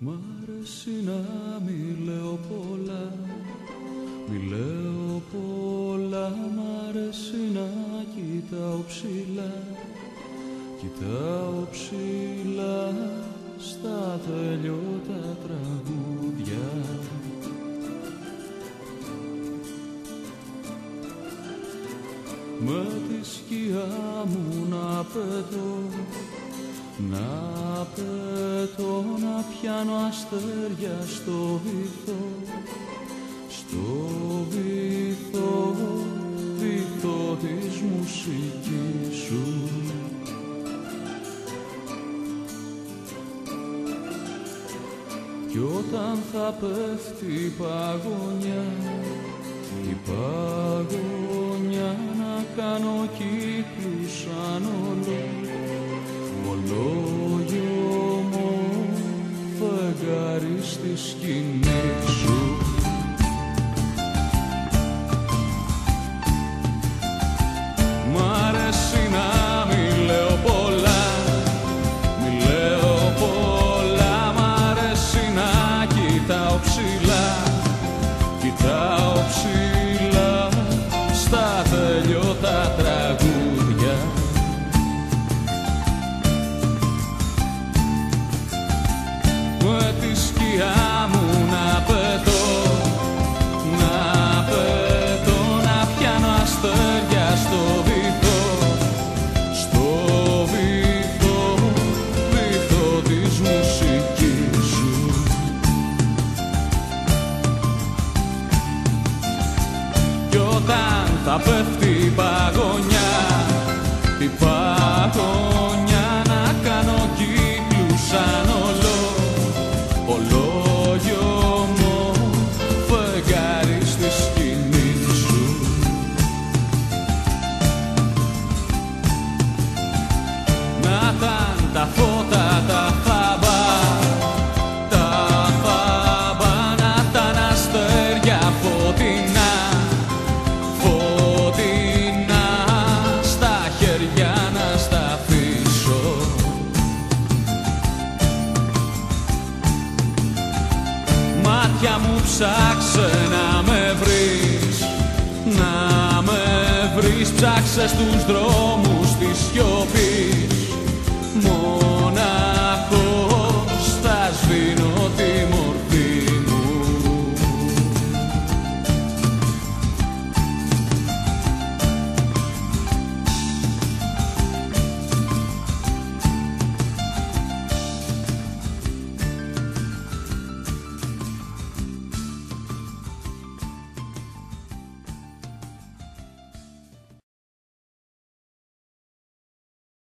Μ' αρέσει να μη λέω πολλά, μη λέω πολλά. Μ' αρέσει να κοιτάω ψηλά, κοιτάω ψηλά στα τελειώτα τραγούδια. Με τη σκιά μου να πετώ, να πετώ, να πιάνω αστέρια στο βυθό, στο βυθό, βυθό της μουσικής σου. Κι όταν θα πέφτει η παγωνιά, η παγωνιά, να κάνω κύκλους σαν ολόγιομο φεγγάρι στη σκηνή σου. Μ' αρέσει να μη λέω πολλά, μη λέω πολλά. Μ' αρέσει να κοιτάω ψηλά, κοιτάω ψηλά στα τελειώτα τραγούδια. Με τη σκιά μου να πετώ, να πετώ, να πιάνω αστέρια στο βυθό, στο βυθό, βυθό της μουσικής σου. Κι όταν θα πέφτει η παγωνιά, η παγωνιά, να κάνω κύκλους σαν ολόγιομο φεγγάρι στη σκηνή σου. Να ήταν τα φώτα τα θάμπα, τα θάμπα, να ήταν αστέρια φωτεινά, φωτεινά, στα χέρια να στα αφήσω. Μάτια μου ψάξε να με βρεις, να με βρεις. Ψάξε στους δρόμους της σιωπής,